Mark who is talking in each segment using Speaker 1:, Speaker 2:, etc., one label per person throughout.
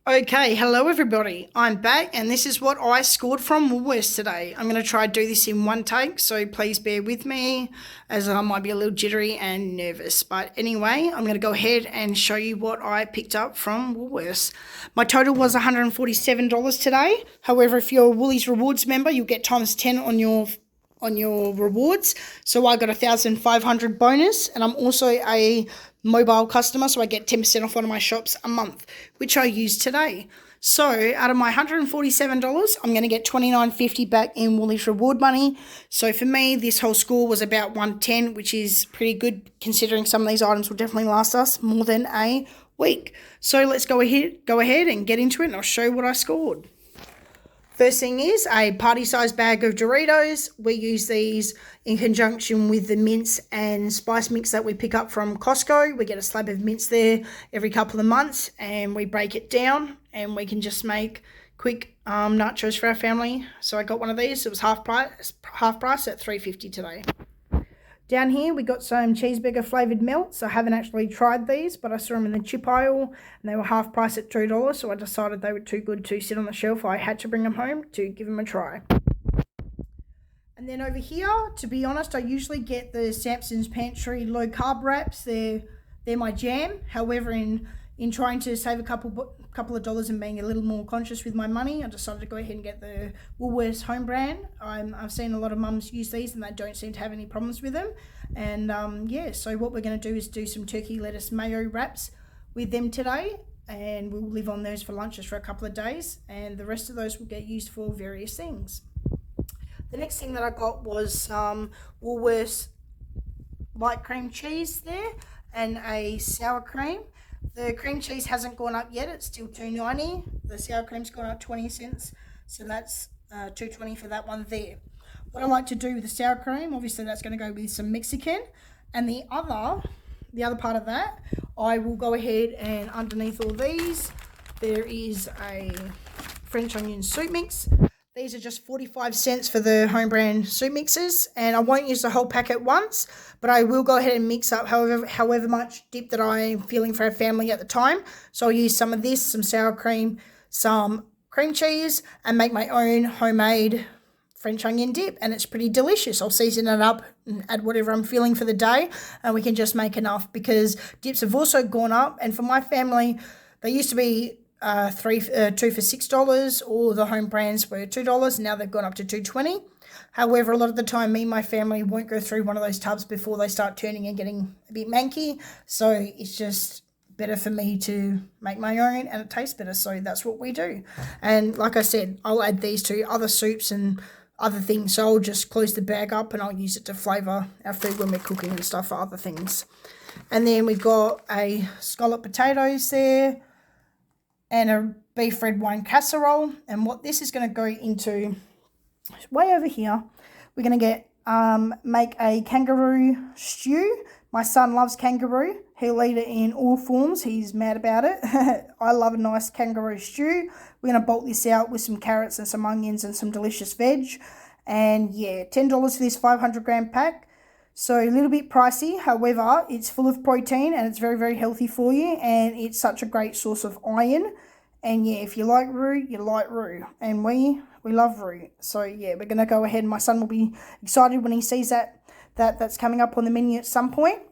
Speaker 1: Okay, hello everybody. I'm back and this is what I scored from Woolworths today. I'm going to try to do this in one take, so please bear with me as I might be a little jittery and nervous. But anyway, I'm going to go ahead and show you what I picked up from Woolworths. My total was $147 today. However, if you're a Woolies Rewards member, you'll get times 10 on your rewards. So I got 1,500 bonus, and I'm also a mobile customer, so I get 10% off one of my shops a month, which I use today. So out of my $147, I'm going to get $29.50 back in Woolies reward money. So for me, this whole score was about 110, which is pretty good considering some of these items will definitely last us more than a week. So let's go ahead and get into it, and I'll show you what I scored. First thing is a party-sized bag of Doritos. We use these in conjunction with the mince and spice mix that we pick up from Costco. We get a slab of mince there every couple of months, and we break it down, and we can just make quick nachos for our family. So I got one of these. It was half price at $3.50 today. Down here, we got some cheeseburger flavoured melts. I haven't actually tried these, but I saw them in the chip aisle, and they were half price at $2, so I decided they were too good to sit on the shelf. I had to bring them home to give them a try. And then over here, to be honest, I usually get the Samson's Pantry low carb wraps. They're my jam. However, in trying to save a couple of dollars and being a little more conscious with my money, I decided to go ahead and get the Woolworths home brand. I've seen a lot of mums use these and they don't seem to have any problems with them. And so what we're going to do is do some turkey lettuce mayo wraps with them today, and we'll live on those for lunches for a couple of days, and the rest of those will get used for various things. The next thing that I got was some Woolworths light cream cheese there and a sour cream. The cream cheese hasn't gone up yet, it's still $2.90. The sour cream's gone up 20 cents, so that's $2.20 for that one there. What I like to do with the sour cream, obviously that's going to go with some Mexican, and the other part of that, I will go ahead and underneath all these, there is a French onion soup mix. These are just 45 cents for the home brand soup mixes, and I won't use the whole packet once, but I will go ahead and mix up however much dip that I'm feeling for our family at the time. So I'll use some of this, some sour cream, some cream cheese, and make my own homemade French onion dip, and it's pretty delicious. I'll season it up and add whatever I'm feeling for the day, and we can just make enough because dips have also gone up, and for my family, they used to be two for $6, or the home brands were $2, and now they've gone up to $2.20. However, a lot of the time, me and my family won't go through one of those tubs before they start turning and getting a bit manky, so it's just better for me to make my own, and it tastes better, so that's what we do. And like I said, I'll add these to other soups and other things, so I'll just close the bag up and I'll use it to flavour our food when we're cooking and stuff for other things. And then we've got a scallop potatoes there, and a beef red wine casserole. And what this is going to go into, way over here, we're going to make a kangaroo stew. My son loves kangaroo. He'll eat it in all forms. He's mad about it. I love a nice kangaroo stew. We're going to bolt this out with some carrots and some onions and some delicious veg. And yeah, $10 for this 500 gram pack. So a little bit pricey, however, it's full of protein and it's very, very healthy for you, and it's such a great source of iron. And yeah, if you like roux, you like roux, and we love roux. So yeah, we're going to go ahead, and my son will be excited when he sees that's coming up on the menu at some point.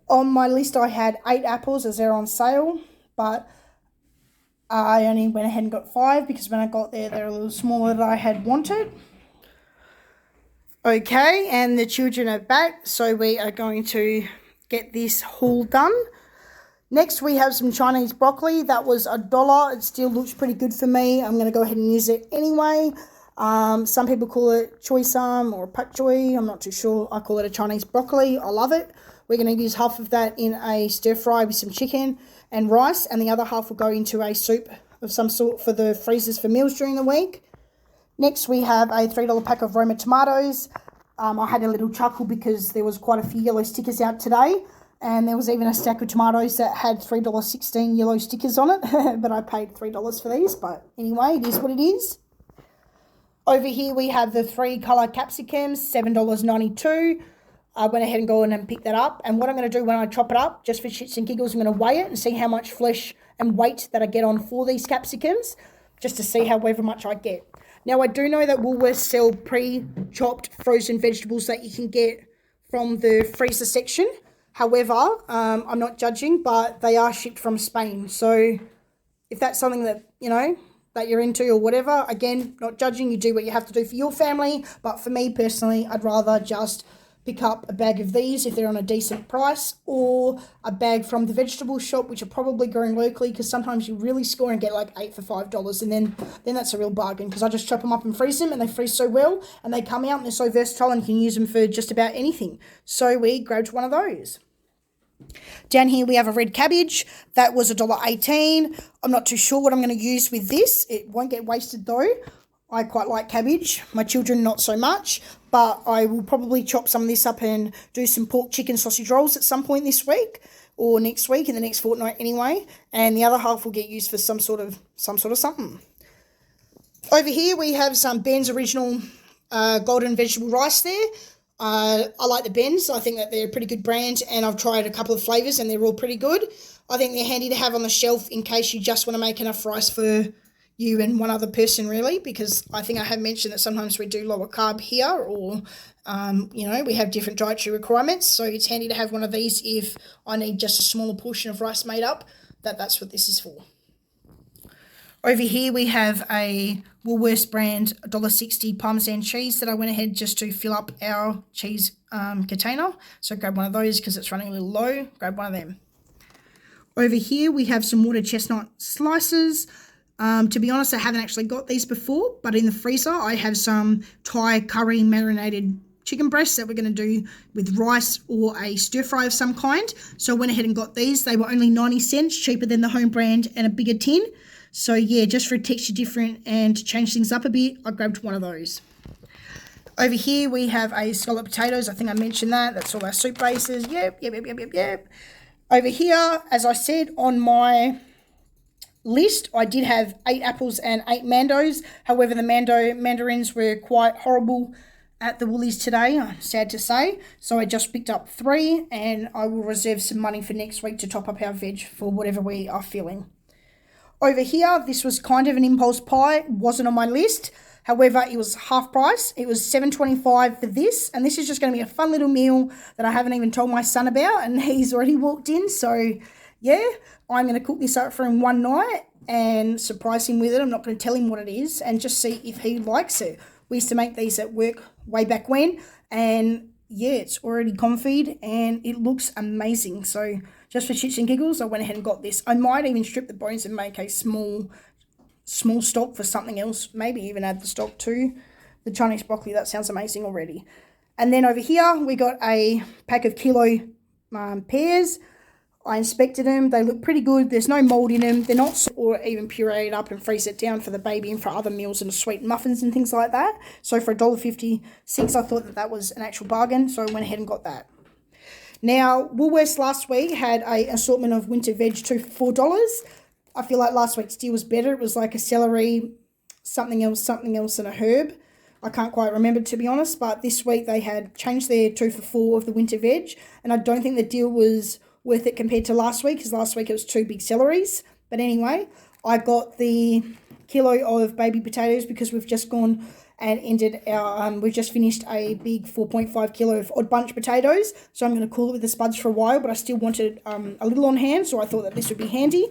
Speaker 1: On my list, I had 8 apples as they're on sale, but I only went ahead and got 5 because when I got there, they're a little smaller than I had wanted. Okay, and the children are back, so we are going to get this haul done. Next, we have some Chinese broccoli. That was $1. It still looks pretty good for me. I'm going to go ahead and use it anyway. Some people call it choy sum or pak choy. I'm not too sure. I call it a Chinese broccoli. I love it. We're going to use half of that in a stir fry with some chicken and rice, and the other half will go into a soup of some sort for the freezers for meals during the week. Next, we have a $3 pack of Roma tomatoes. I had a little chuckle because there was quite a few yellow stickers out today, and there was even a stack of tomatoes that had $3.16 yellow stickers on it, but I paid $3 for these, but anyway, it is what it is. Over here, we have the 3 colour capsicums, $7.92. I went ahead and go in and picked that up. And what I'm going to do when I chop it up, just for shits and giggles, I'm going to weigh it and see how much flesh and weight that I get on for these capsicums, just to see however much I get. Now, I do know that Woolworths sell pre-chopped frozen vegetables that you can get from the freezer section. However, I'm not judging, but they are shipped from Spain. So if that's something that, that you're into or whatever, again, not judging, you do what you have to do for your family. But for me personally, I'd rather just pick up a bag of these if they're on a decent price, or a bag from the vegetable shop, which are probably growing locally, because sometimes you really score and get like 8 for $5, and then that's a real bargain, because I just chop them up and freeze them, and they freeze so well, and they come out and they're so versatile, and you can use them for just about anything. So we grabbed one of those. Down here we have a red cabbage. That was $1.18. I'm not too sure what I'm going to use with this. It won't get wasted though. I quite like cabbage. My children not so much, but I will probably chop some of this up and do some pork, chicken, sausage rolls at some point this week or next week, in the next fortnight anyway. And the other half will get used for some sort of something. Over here we have some Ben's Original golden vegetable rice there. I like the Ben's. I think that they're a pretty good brand, and I've tried a couple of flavours and they're all pretty good. I think they're handy to have on the shelf in case you just want to make enough rice for you and one other person, really, because I think I have mentioned that sometimes we do lower carb here, or we have different dietary requirements, so it's handy to have one of these if I need just a smaller portion of rice made up. That's what this is for. Over here we have a Woolworths brand $1.60 Parmesan cheese that I went ahead just to fill up our cheese container. So grab one of those because it's running a little low. Grab one of them. Over here we have some water chestnut slices. To be honest, I haven't actually got these before, but in the freezer I have some Thai curry marinated chicken breasts that we're going to do with rice or a stir fry of some kind. So I went ahead and got these. They were only 90 cents, cheaper than the home brand and a bigger tin. So yeah, just for a texture different and to change things up a bit, I grabbed one of those. Over here we have a scallop potatoes. I think I mentioned that. That's all our soup bases. Yep. Over here, as I said on my list, I did have 8 apples and 8 mandos. However, the mandarins were quite horrible at the Woolies today, sad to say. So I just picked up 3, and I will reserve some money for next week to top up our veg for whatever we are feeling. Over here, this was kind of an impulse buy. It wasn't on my list. However, it was half price. It was $7.25 for this, and this is just going to be a fun little meal that I haven't even told my son about, and he's already walked in. So yeah, I'm going to cook this up for him one night and surprise him with it. I'm not going to tell him what it is, and just see if he likes it. We used to make these at work way back when, and yeah, it's already confied and it looks amazing. So just for shits and giggles, I went ahead and got this. I might even strip the bones and make a small stock for something else. Maybe even add the stock to the Chinese broccoli. That sounds amazing already. And then over here, we got a pack of kilo pears. I inspected them. They look pretty good. There's no mold in them. They're not, or even pureed up and freeze it down for the baby and for other meals and sweet muffins and things like that. So for $1.56, I thought that was an actual bargain. So I went ahead and got that. Now, Woolworths last week had an assortment of winter veg for $4. I feel like last week's deal was better. It was like a celery, something else, and a herb. I can't quite remember, to be honest. But this week they had changed their 2 for $4 of the winter veg. And I don't think the deal was worth it compared to last week, because last week it was 2 big celeries. But anyway, I got the kilo of baby potatoes because we've just gone and ended our, we've just finished a big 4.5 kilo of odd bunch potatoes. So I'm going to cool it with the spuds for a while, but I still wanted a little on hand, so I thought that this would be handy.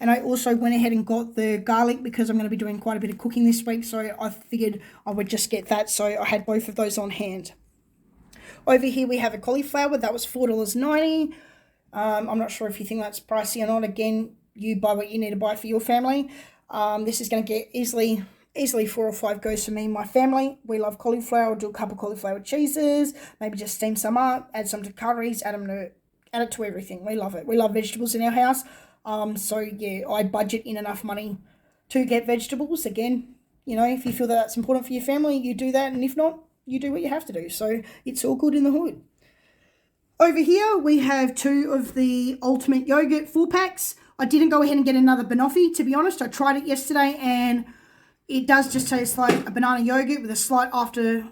Speaker 1: And I also went ahead and got the garlic because I'm going to be doing quite a bit of cooking this week, so I figured I would just get that, so I had both of those on hand. Over here we have a cauliflower. That was $4.90. I'm not sure if you think that's pricey or not. Again, you buy what you need to buy for your family. This is going to get easily 4 or 5 goes for me and my family. We love cauliflower. We'll do a couple of cauliflower cheeses, maybe just steam some up, add some to curries, add it to everything. We love it. We love vegetables in our house. So yeah, I budget in enough money to get vegetables. Again, if you feel that that's important for your family, you do that, and if not, you do what you have to do. So it's all good in the hood. Over here, we have 2 of the Ultimate Yogurt 4-packs. I didn't go ahead and get another banoffee, to be honest. I tried it yesterday and It does just taste like a banana yogurt with a slight aftertaste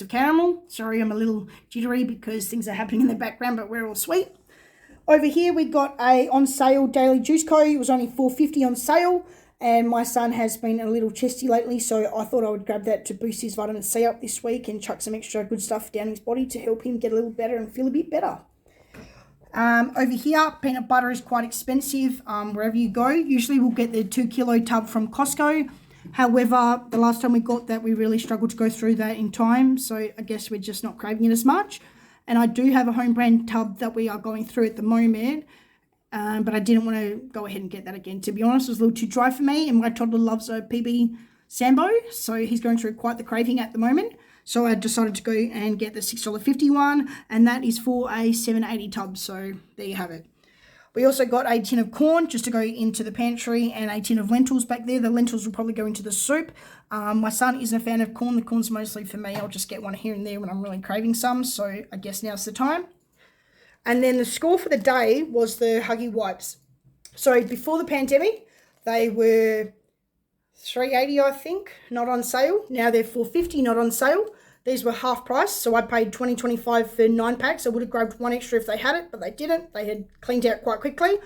Speaker 1: of caramel. Sorry, I'm a little jittery because things are happening in the background, but we're all sweet. Over here, we got a on sale daily juice co. It was only $4.50 on sale, and my son has been a little chesty lately, so I thought I would grab that to boost his vitamin C up this week and chuck some extra good stuff down his body to help him get a little better and feel a bit better. Over here, peanut butter is quite expensive wherever you go. Usually we'll get the 2 kilo tub from Costco. However, the last time we got that, we really struggled to go through that in time, so I guess we're just not craving it as much. And I do have a home brand tub that we are going through at the moment, but I didn't want to go ahead and get that again. To be honest, it was a little too dry for me, and my toddler loves a PB Sambo, so he's going through quite the craving at the moment. So I decided to go and get the $6.50 one, and that is for a 780 tub, so there you have it. We also got a tin of corn just to go into the pantry and a tin of lentils back there. The lentils will probably go into the soup. My son isn't a fan of corn. The corn's mostly for me. I'll just get one here and there when I'm really craving some, so I guess now's the time. And then the score for the day was the Huggy wipes. So before the pandemic, they were $3.80, I think, not on sale. Now they're $4.50, not on sale. These were half price, so I paid $20.25 for 9 packs. I would have grabbed one extra if they had it, but they didn't. They had cleaned out quite quickly.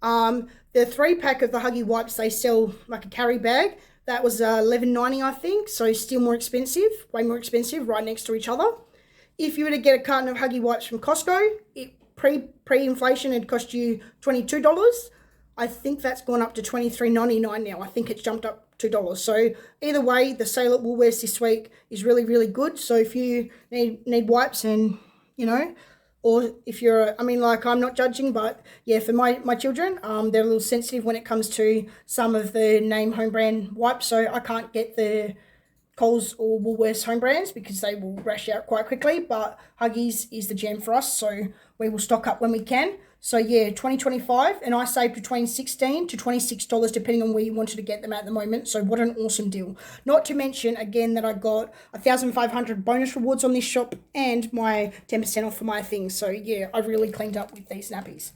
Speaker 1: The 3-pack of the Huggy wipes, they sell like a carry bag. That was $11.90, I think, so still more expensive, way more expensive, right next to each other. If you were to get a carton of Huggy wipes from Costco, pre-inflation, it'd cost you $22. I think that's gone up to $23.99 now. I think it's jumped up $2. So either way, the sale at Woolworths this week is really, really good. So if you need wipes and, you know, or if you're, I'm not judging, but yeah, for my children, they're a little sensitive when it comes to some of the name home brand wipes. So I can't get the Coles or Woolworths home brands because they will rash out quite quickly, but Huggies is the jam for us, so we will stock up when we can. So yeah, $20.25, and I saved between $16 to $26 depending on where you wanted to get them at the moment. So what an awesome deal. Not to mention, again, that I got 1,500 bonus rewards on this shop and my 10% off for my things. So yeah, I really cleaned up with these nappies.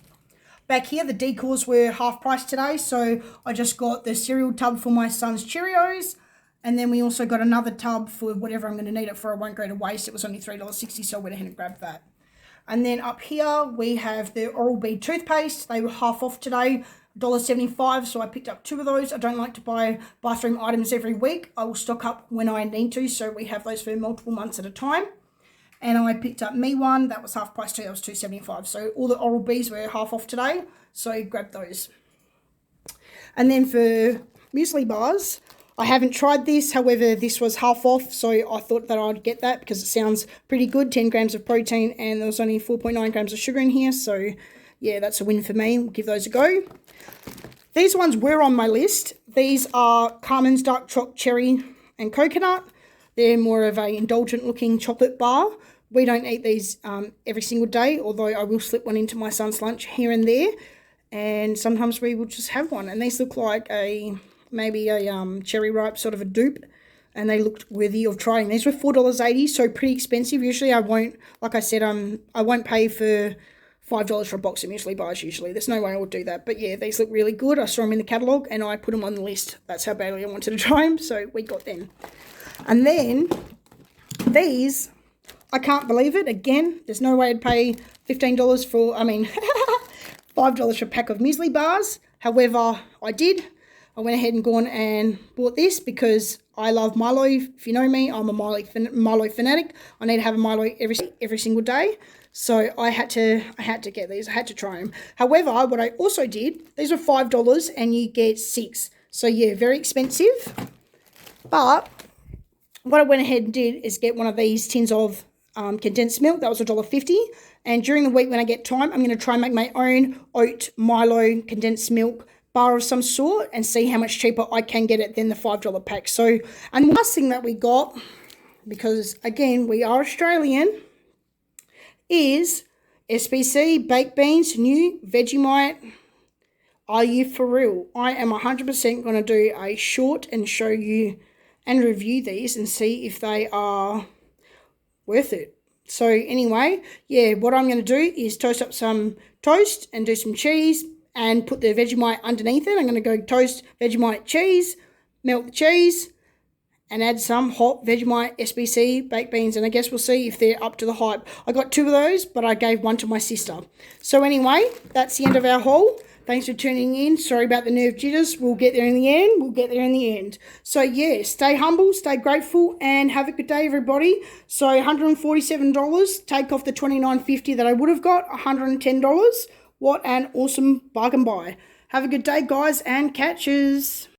Speaker 1: Back here, the decors were half price today, so I just got the cereal tub for my son's Cheerios, and then we also got another tub for whatever I'm going to need it for. It won't go to waste. It was only $3.60, so I went ahead and grabbed that. And then up here, we have the Oral-B toothpaste. They were half off today, $1.75, so I picked up 2 of those. I don't like to buy bathroom items every week. I will stock up when I need to, so we have those for multiple months at a time. And I picked up me one. That was half price too. That was $2.75. So all the Oral-Bs were half off today, so grab those. And then for muesli bars, I haven't tried this, however, this was half off, so I thought that I'd get that because it sounds pretty good, 10 grams of protein, and there was only 4.9 grams of sugar in here, so yeah, that's a win for me. We'll give those a go. These ones were on my list. These are Carmen's Dark Choc Cherry and Coconut. They're more of a indulgent-looking chocolate bar. We don't eat these every single day, although I will slip one into my son's lunch here and there, and sometimes we will just have one, and these look like maybe a cherry ripe sort of a dupe, and they looked worthy of trying. These were $4.80, so pretty expensive. Usually I won't, like I said, I won't pay for $5 for a box of muesli bars usually. There's no way I would do that, but yeah, these look really good. I saw them in the catalogue and I put them on the list. That's how badly I wanted to try them, so we got them. And then these, I can't believe it, again, there's no way I'd pay $15 for, $5 for a pack of muesli bars. However, I did. I went ahead and gone and bought this because I love Milo. If you know me, I'm a Milo fanatic. I need to have a Milo every single day. So I had to get these. I had to try them. However, what I also did, these were $5 and you get 6. So yeah, very expensive. But what I went ahead and did is get one of these tins of condensed milk. That was $1.50. And during the week when I get time, I'm going to try and make my own oat Milo condensed milk bar of some sort and see how much cheaper I can get it than the $5 pack. So, and the last thing that we got, because again, we are Australian, is SPC baked beans, new Vegemite. Are you for real? I am 100% going to do a short and show you and review these and see if they are worth it. So anyway, yeah, what I'm going to do is toast up some toast and do some cheese and put the Vegemite underneath it. I'm going to go toast, Vegemite, cheese, melt the cheese, and add some hot Vegemite SBC baked beans. And I guess we'll see if they're up to the hype. I got 2 of those, but I gave 1 to my sister. So anyway, that's the end of our haul. Thanks for tuning in. Sorry about the nerve jitters. We'll get there in the end. We'll get there in the end. So yeah, stay humble, stay grateful, and have a good day, everybody. So $147, take off the $29.50 that I would have got, $110. What an awesome bargain buy. Have a good day, guys, and catches.